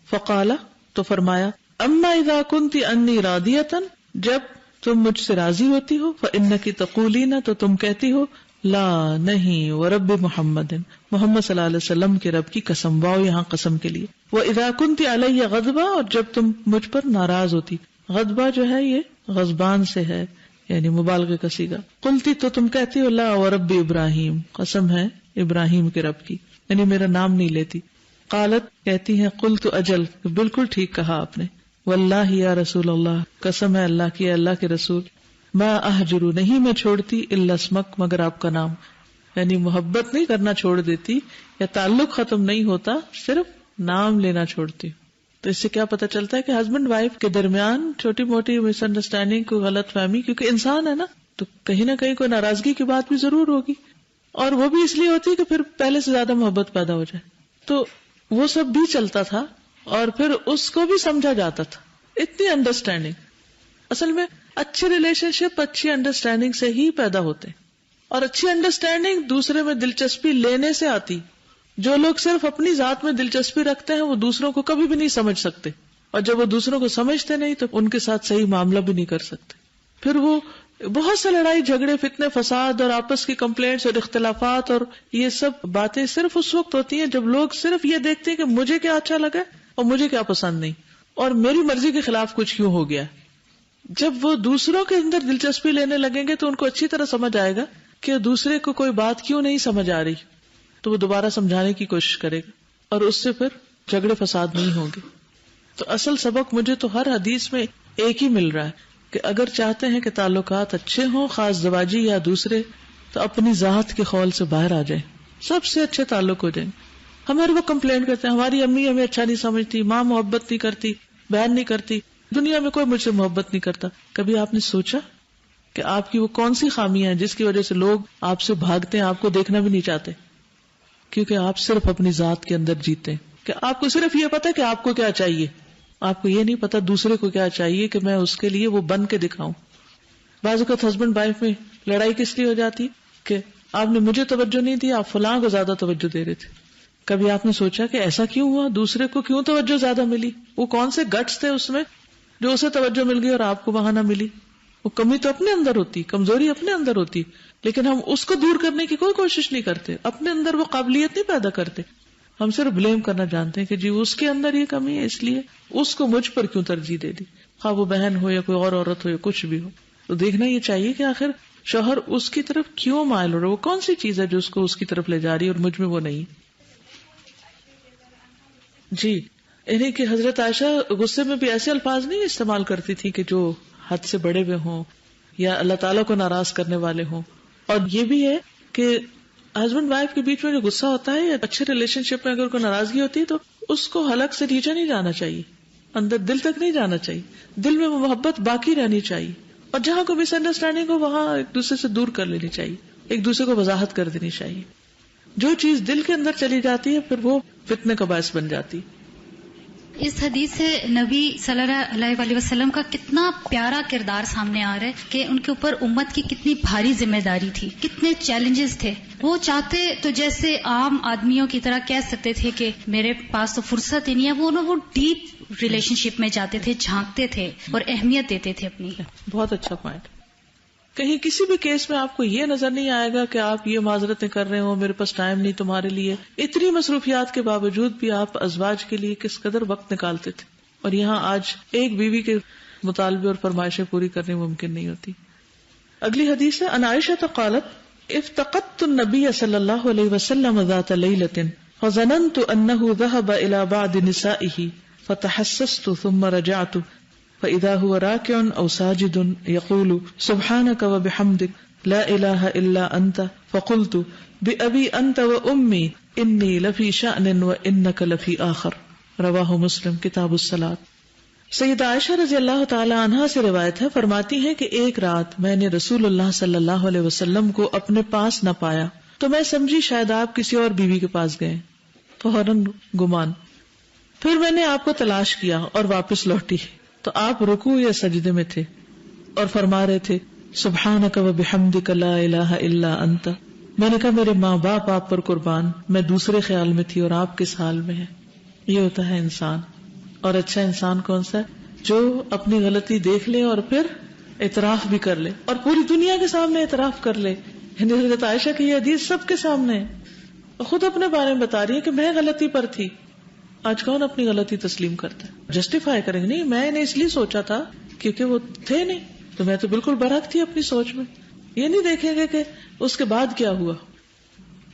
فقال، تو فرمایا اما اذا کنت انی راضیۃ، جب تم مجھ سے راضی ہوتی ہو، فانک تقولین، تو تم کہتی ہو لا نہیں ورب محمد، محمد صلی اللہ علیہ وسلم کے رب کی قسم، واو یہاں قسم کے لیے. واذا کنت علی غضبا، اور جب تم مجھ پر ناراض ہوتی، غضبا جو ہے یہ غضبان سے ہے یعنی مبالغہ کا صیغہ. قلتی، تو تم کہتی ہو لا ورب ابراہیم، قسم ہے ابراہیم کے رب کی، یعنی میرا نام نہیں لیتی. قالت، کہتی ہیں قلت اجل، بالکل ٹھیک کہا آپ نے، واللہ یا رسول اللہ، قسم ہے اللہ کی، اللہ کے رسول، ما اہجر، نہیں میں چھوڑتی، الا اسمک، مگر آپ کا نام، یعنی محبت نہیں کرنا چھوڑ دیتی یا تعلق ختم نہیں ہوتا، صرف نام لینا چھوڑتی. تو اس سے کیا پتہ چلتا ہے کہ ہسبینڈ وائف کے درمیان چھوٹی موٹی مس انڈرسٹینڈنگ، کوئی غلط فہمی، کیونکہ انسان ہے نا تو کہیں نہ کہیں کوئی ناراضگی کی بات بھی ضرور ہوگی، اور وہ بھی اس لیے ہوتی ہے کہ پھر پہلے سے زیادہ محبت پیدا ہو جائے. تو وہ سب بھی چلتا تھا اور پھر اس کو بھی سمجھا جاتا تھا. اتنی انڈرسٹینڈنگ، اصل میں اچھے ریلیشن شپ اچھی انڈرسٹینڈنگ سے ہی پیدا ہوتے ہیں، اور اچھی انڈرسٹینڈنگ دوسرے میں دلچسپی لینے سے آتی. جو لوگ صرف اپنی ذات میں دلچسپی رکھتے ہیں وہ دوسروں کو کبھی بھی نہیں سمجھ سکتے، اور جب وہ دوسروں کو سمجھتے نہیں تو ان کے ساتھ صحیح معاملہ بھی نہیں کر سکتے. پھر وہ بہت سے لڑائی جھگڑے، فتنے فساد اور آپس کی کمپلینٹس اور اختلافات اور یہ سب باتیں صرف اس وقت ہوتی ہیں جب لوگ صرف یہ دیکھتے ہیں کہ مجھے کیا اچھا لگا اور مجھے کیا پسند نہیں اور میری مرضی کے خلاف کچھ کیوں ہو گیا. جب وہ دوسروں کے اندر دلچسپی لینے لگیں گے تو ان کو اچھی طرح سمجھ آئے گا کہ دوسرے کو کوئی بات کیوں نہیں سمجھ آ رہی، تو وہ دوبارہ سمجھانے کی کوشش کرے گا اور اس سے پھر جھگڑے فساد نہیں ہوں گے. تو اصل سبق مجھے تو ہر حدیث میں ایک ہی مل رہا ہے کہ اگر چاہتے ہیں کہ تعلقات اچھے ہوں، خاص زواجی یا دوسرے، تو اپنی ذات کے خول سے باہر آ جائیں، سب سے اچھے تعلق ہو جائیں. ہمارے وہ کمپلینٹ کرتے ہیں ہماری امی ہمیں اچھا نہیں سمجھتی، ماں محبت نہیں کرتی، بہن نہیں کرتی، دنیا میں کوئی مجھ سے محبت نہیں کرتا. کبھی آپ نے سوچا کہ آپ کی وہ کون سی خامیاں ہیں جس کی وجہ سے لوگ آپ سے بھاگتے ہیں، آپ کو دیکھنا بھی نہیں چاہتے؟ کیونکہ آپ صرف اپنی ذات کے اندر جیتے ہیں کہ آپ کو صرف یہ پتا کہ آپ کو کیا چاہیے، آپ کو یہ نہیں پتا دوسرے کو کیا چاہیے کہ میں اس کے لیے وہ بن کے دکھاؤں. بعض اوقات ہسبینڈ وائف میں لڑائی کس لیے ہو جاتی کہ آپ نے مجھے توجہ نہیں دی، آپ فلاں کو زیادہ توجہ دے رہے تھے، کبھی آپ نے سوچا کہ ایسا کیوں ہوا، دوسرے کو کیوں توجہ زیادہ ملی؟ وہ کون سے گٹس تھے اس میں جو اسے توجہ مل گئی اور آپ کو وہاں نہ ملی؟ وہ کمی تو اپنے اندر ہوتی، کمزوری اپنے اندر ہوتی، لیکن ہم اس کو دور کرنے کی کوئی کوشش نہیں کرتے، اپنے اندر وہ قابلیت نہیں پیدا کرتے. ہم صرف بلیم کرنا جانتے ہیں کہ جی اس کے اندر یہ کمی ہے، اس لیے اس کو مجھ پر کیوں ترجیح دے دی، خواہ وہ بہن ہو یا کوئی اور عورت ہو یا کچھ بھی ہو. تو دیکھنا یہ چاہیے کہ آخر شوہر اس کی طرف کیوں مائل ہو رہا ہے، وہ کون سی چیز ہے جو اس کو اس کی طرف لے جا رہی ہے اور مجھ میں وہ نہیں. جی یعنی کہ حضرت عائشہ غصے میں بھی ایسے الفاظ نہیں استعمال کرتی تھی کہ جو حد سے بڑے ہوئے ہوں یا اللہ تعالیٰ کو ناراض کرنے والے ہوں. اور یہ بھی ہے کہ ہسبینڈ وائف کے بیچ میں جو غصہ ہوتا ہے یا اچھے ریلیشن شپ میں اگر کوئی ناراضگی ہوتی ہے تو اس کو حلق سے نیچے نہیں جانا چاہیے، اندر دل تک نہیں جانا چاہیے، دل میں وہ محبت باقی رہنی چاہیے، اور جہاں کوئی مس انڈرسٹینڈنگ ہو وہاں ایک دوسرے سے دور کر لینی چاہیے، ایک دوسرے کو وضاحت کر دینی چاہیے. جو چیز دل کے اندر چلی جاتی ہے پھر وہ فتنے کا باعث بن جاتی. اس حدیث سے نبی صلی اللہ علیہ وسلم کا کتنا پیارا کردار سامنے آ رہا ہے کہ ان کے اوپر امت کی کتنی بھاری ذمہ داری تھی، کتنے چیلنجز تھے. وہ چاہتے تو جیسے عام آدمیوں کی طرح کہہ سکتے تھے کہ میرے پاس تو فرصت ہی نہیں ہے، وہ ڈیپ ریلیشن شپ میں جاتے تھے، جھانکتے تھے اور اہمیت دیتے تھے اپنی. بہت اچھا پوائنٹ. کہیں کسی بھی کیس میں آپ کو یہ نظر نہیں آئے گا کہ آپ یہ معذرتیں کر رہے ہو، میرے پاس ٹائم نہیں تمہارے لیے. اتنی مصروفیات کے باوجود بھی آپ ازواج کے لیے کس قدر وقت نکالتے تھے، اور یہاں آج ایک بیوی کے مطالبے اور فرمائشیں پوری کرنی ممکن نہیں ہوتی. اگلی حدیث ہے عن عائشہ قالت افتقدت النبی صلی اللہ علیہ وسلم ذات لیلۃ فظننت انه ذهب الى بعض نسائه فتحسست ثم رجعت فإذا هو راكع أو ساجد يقول سبحانك وبحمدك لا إله إلا أنت فقلت بأبي أنت وأمي إني لفي شأن وإنك لفي آخر. رواہ مسلم کتاب الصلاۃ. سیدہ عائشہ رضی اللہ تعالی عنہا سے روایت ہے، فرماتی ہیں کہ ایک رات میں نے رسول اللہ صلی اللہ علیہ وسلم کو اپنے پاس نہ پایا تو میں سمجھی شاید آپ کسی اور بیوی کے پاس گئے، فوراً گمان. پھر میں نے آپ کو تلاش کیا اور واپس لوٹی تو آپ رکوع یا سجدے میں تھے اور فرما رہے تھے سبحانک و بحمدک لا الہ الا انت. میں نے کہا میرے ماں باپ آپ پر قربان، میں دوسرے خیال میں تھی اور آپ کس حال میں ہیں. یہ ہوتا ہے انسان. اور اچھا انسان کون سا ہے؟ جو اپنی غلطی دیکھ لے اور پھر اعتراف بھی کر لے اور پوری دنیا کے سامنے اعتراف کر لے. حضرت عائشہ کی یہ حدیث سب کے سامنے ہے، خود اپنے بارے میں بتا رہی ہے کہ میں غلطی پر تھی. آج کون اپنی غلطی تسلیم کرتا ہے؟ جسٹیفائی کریں گے نہیں، میں نے اس لیے سوچا تھا کیونکہ وہ تھے نہیں، تو میں تو بالکل برحق تھی اپنی سوچ میں. یہ نہیں دیکھیں گے کہ اس کے بعد کیا ہوا.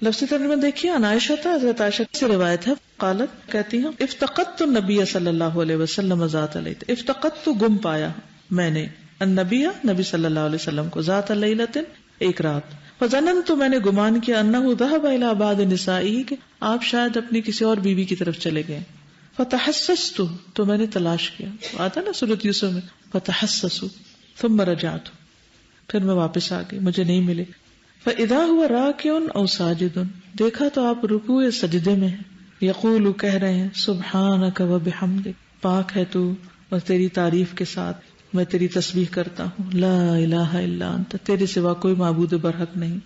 لفظی ترجمہ دیکھیے. عن عائشہ تھا، حضرت عائشہ سے روایت ہے، قالت کہتی ہیں افتقدت النبی صلی اللہ علیہ وسلم ذات لیلۃ. افتقدت گم پایا میں نے النبی نبی صلی اللہ علیہ وسلم کو ذات لیلۃ ایک رات. فظننت میں نے گمان کیا انہ ذهب الى بعض نسائه کہ آپ شاید اپنی کسی اور بیوی کی طرف چلے گئے. فتحسست تو میں نے تلاش کیا، آتا نا سورۃ یوسف میں فتحسست ثم رجعت، پھر میں واپس آ گئی، مجھے نہیں ملے. فاذا هو راکع او ساجد دیکھا تو آپ رکوع سجدے میں ہیں. یقول کہہ رہے ہیں سبحانک و بحمدک، پاک ہے تو اور تیری تعریف کے ساتھ میں تیری تسبیح کرتا ہوں. لا الہ الا انت، تیرے سوا کوئی معبود برحق نہیں.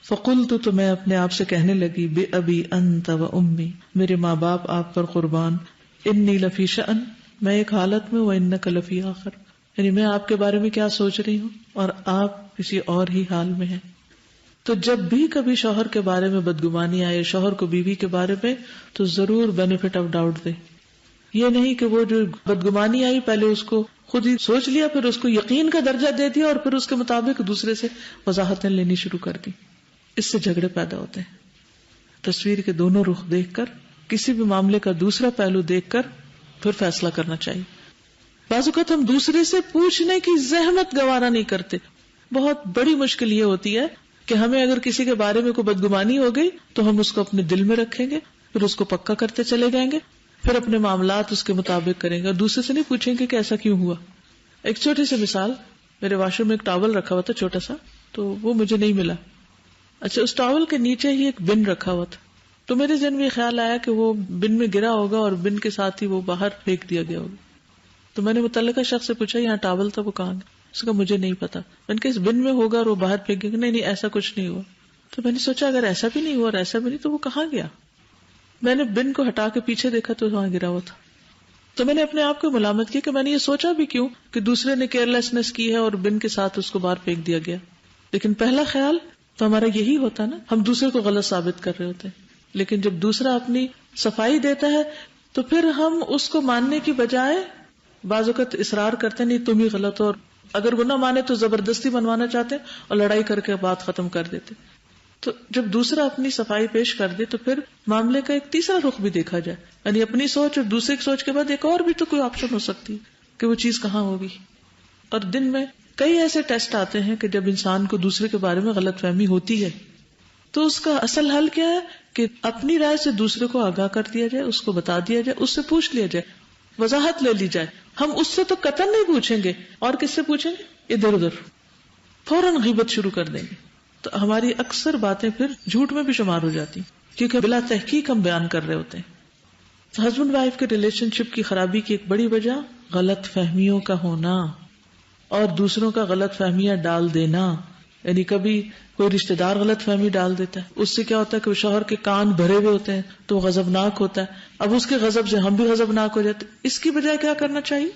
فقلت تو میں اپنے آپ سے کہنے لگی بے ابی انت و امی، میرے ماں باپ آپ پر قربان. انی لفی شأن، میں ایک حالت میں، و انک لفی آخر، یعنی میں آپ کے بارے میں کیا سوچ رہی ہوں اور آپ کسی اور ہی حال میں ہیں. تو جب بھی کبھی شوہر کے بارے میں بدگمانی آئے، شوہر کو بیوی کے بارے میں، تو ضرور بینیفٹ آف ڈاؤٹ دے. یہ نہیں کہ وہ جو بدگمانی آئی پہلے اس کو خود ہی سوچ لیا، پھر اس کو یقین کا درجہ دے دیا اور پھر اس کے مطابق دوسرے سے وضاحتیں لینی شروع کر دی. اس سے جھگڑے پیدا ہوتے ہیں. تصویر کے دونوں رخ دیکھ کر، کسی بھی معاملے کا دوسرا پہلو دیکھ کر پھر فیصلہ کرنا چاہیے. بعض اوقات ہم دوسرے سے پوچھنے کی زحمت گوارا نہیں کرتے. بہت بڑی مشکل یہ ہوتی ہے کہ ہمیں اگر کسی کے بارے میں کوئی بدگمانی ہو گئی تو ہم اس کو اپنے دل میں رکھیں گے، پھر اس کو پکا کرتے چلے جائیں گے، پھر اپنے معاملات اس کے مطابق کریں گے اور دوسرے سے نہیں پوچھیں گے کہ ایسا کیوں ہوا. ایک چھوٹی سی مثال، میرے واش روم میں ایک ٹاول رکھا ہوا تھا چھوٹا سا، تو وہ مجھے نہیں ملا. اچھا، اس ٹاول کے نیچے ہی ایک بن رکھا ہوا تھا، تو میرے ذہن میں خیال آیا کہ وہ بن میں گرا ہوگا اور بن کے ساتھ ہی وہ باہر پھینک دیا گیا ہوگا. تو میں نے متعلقہ شخص سے پوچھا یہاں ٹاول تھا، وہ کہاں گیا؟ اس کا مجھے نہیں پتا. میں نے کہا اس بن میں ہوگا اور وہ باہر پھینک گیا. نہیں ایسا کچھ نہیں ہوا. تو میں نے سوچا اگر ایسا بھی نہیں ہوا اور ایسا بھی نہیں تو وہ کہاں گیا؟ میں نے بن کو ہٹا کے پیچھے دیکھا تو وہاں گرا ہوا تھا. تو میں نے اپنے آپ کو ملامت کی کہ میں نے یہ سوچا بھی کیوں کہ دوسرے نے کیئر لیسنس کی ہے اور بن کے ساتھ اس کو باہر پھینک دیا گیا. لیکن پہلا خیال تو ہمارا یہی ہوتا نا, ہم دوسرے کو غلط ثابت کر رہے ہوتے ہیں. لیکن جب دوسرا اپنی صفائی دیتا ہے تو پھر ہم اس کو ماننے کی بجائے بعض اوقات اصرار کرتے نہیں تم ہی غلط ہو, اور اگر وہ نہ مانے تو زبردستی منوانا چاہتے اور لڑائی کر کے بات ختم کر دیتے. تو جب دوسرا اپنی صفائی پیش کر دے تو پھر معاملے کا ایک تیسرا رخ بھی دیکھا جائے, یعنی اپنی سوچ اور دوسرے کی سوچ کے بعد ایک اور بھی تو کوئی آپشن ہو سکتی کہ وہ چیز کہاں ہوگی. اور دن میں کئی ایسے ٹیسٹ آتے ہیں کہ جب انسان کو دوسرے کے بارے میں غلط فہمی ہوتی ہے تو اس کا اصل حل کیا ہے کہ اپنی رائے سے دوسرے کو آگاہ کر دیا جائے, اس کو بتا دیا جائے, اس سے پوچھ لیا جائے, وضاحت لے لی جائے. ہم اس سے تو قطعاً نہیں پوچھیں گے, اور کس سے پوچھیں گے؟ ادھر ادھر فوراً غیبت شروع کر دیں گے. تو ہماری اکثر باتیں پھر جھوٹ میں بھی شمار ہو جاتی کیونکہ بلا تحقیق ہم بیان کر رہے ہوتے ہیں. ہسبینڈ وائف کے ریلیشن شپ کی خرابی کی ایک بڑی وجہ غلط فہمیوں کا ہونا اور دوسروں کا غلط فہمیاں ڈال دینا. یعنی کبھی کوئی رشتہ دار غلط فہمی ڈال دیتا ہے, اس سے کیا ہوتا ہے کہ وہ شوہر کے کان بھرے ہوئے ہوتے ہیں تو وہ غضبناک ہوتا ہے. اب اس کے غضب سے ہم بھی غضبناک ہو جاتے. اس کی بجائے کیا کرنا چاہیے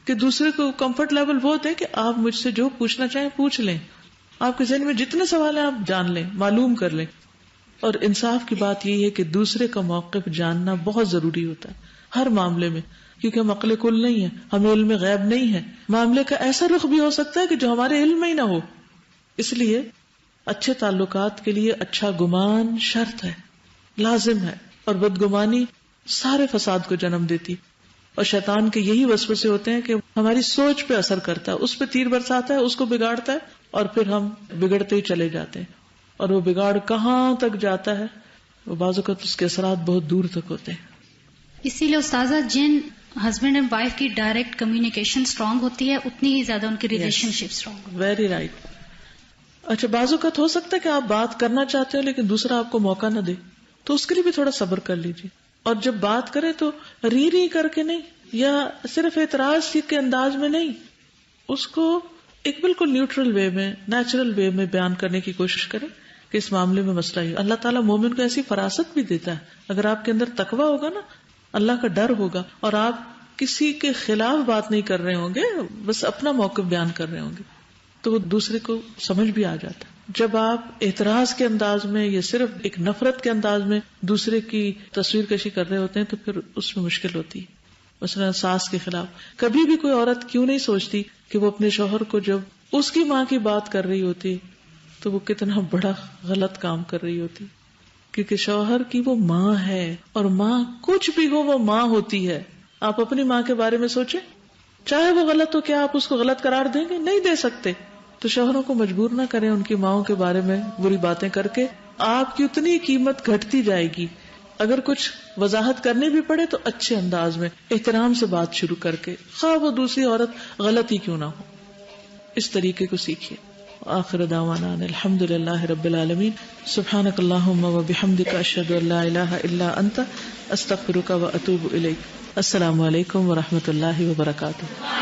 کہ دوسرے کو کمفرٹ لیول وہ دیں کہ آپ مجھ سے جو پوچھنا چاہیں پوچھ لیں, آپ کے ذہن میں جتنے سوال ہیں آپ جان لیں, معلوم کر لیں. اور انصاف کی بات یہی ہے کہ دوسرے کا موقف جاننا بہت ضروری ہوتا ہے ہر معاملے میں, کیونکہ ہم عقل کل نہیں ہے, ہمیں علم غیب نہیں ہے. معاملے کا ایسا رخ بھی ہو سکتا ہے کہ جو ہمارے علم میں ہی نہ ہو. اس لیے اچھے تعلقات کے لیے اچھا گمان شرط ہے, لازم ہے, اور بدگمانی سارے فساد کو جنم دیتی. اور شیطان کے یہی وسوسے ہوتے ہیں کہ ہماری سوچ پہ اثر کرتا ہے, اس پہ تیر برساتا ہے, اس کو بگاڑتا ہے, اور پھر ہم بگڑتے ہی چلے جاتے ہیں. اور وہ بگاڑ کہاں تک جاتا ہے, وہ بعض اوقات اس کے اثرات بہت دور تک ہوتے ہیں. اسی لیے استاذہ جن ہسبینڈ اینڈ وائف کی ڈائریکٹ کمیونیکیشن اسٹرانگ ہوتی ہے اتنی ہی زیادہ ان کی ریلیشن شپ اسٹرانگ ہوتی ہے. Very right. اچھا, بعض اوقات ہو سکتا ہے کہ آپ بات کرنا چاہتے ہو لیکن دوسرا آپ کو موقع نہ دے, تو اس کے لیے بھی تھوڑا صبر کر لیجیے. اور جب بات کریں تو ری کر کے نہیں, یا صرف اعتراض کے انداز میں نہیں, اس کو ایک بالکل نیوٹرل وے میں, نیچرل وے میں بیان کرنے کی کوشش کریں کہ اس معاملے میں مسئلہ ہی. اللہ تعالیٰ مومن کو ایسی فراست بھی دیتا ہے, اگر آپ کے اندر تقویٰ ہوگا نا, اللہ کا ڈر ہوگا, اور آپ کسی کے خلاف بات نہیں کر رہے ہوں گے, بس اپنا موقف بیان کر رہے ہوں گے, تو وہ دوسرے کو سمجھ بھی آ جاتا ہے. جب آپ اعتراض کے انداز میں یا صرف ایک نفرت کے انداز میں دوسرے کی تصویر کشی کر رہے ہوتے ہیں تو پھر اس میں مشکل ہوتی ہے. مثلا ساس کے خلاف کبھی بھی کوئی عورت کیوں نہیں سوچتی کہ وہ اپنے شوہر کو جب اس کی ماں کی بات کر رہی ہوتی تو وہ کتنا بڑا غلط کام کر رہی ہوتی, کیونکہ شوہر کی وہ ماں ہے, اور ماں کچھ بھی ہو وہ ماں ہوتی ہے. آپ اپنی ماں کے بارے میں سوچیں, چاہے وہ غلط ہو, کیا آپ اس کو غلط قرار دیں گے؟ نہیں دے سکتے. تو شوہروں کو مجبور نہ کریں ان کی ماؤں کے بارے میں بری باتیں کر کے, آپ کی اتنی قیمت گھٹتی جائے گی. اگر کچھ وضاحت کرنی بھی پڑے تو اچھے انداز میں احترام سے بات شروع کر کے, خواہ وہ دوسری عورت غلط ہی کیوں نہ ہو, اس طریقے کو سیکھیے. آخر دعوانا الحمدللہ رب العالمین. سبحانک اللہم و بحمدک, اشہد ان لا الہ الا انت, استغفرک و اتوب الیک. السلام علیکم و رحمۃ اللہ وبرکاتہ.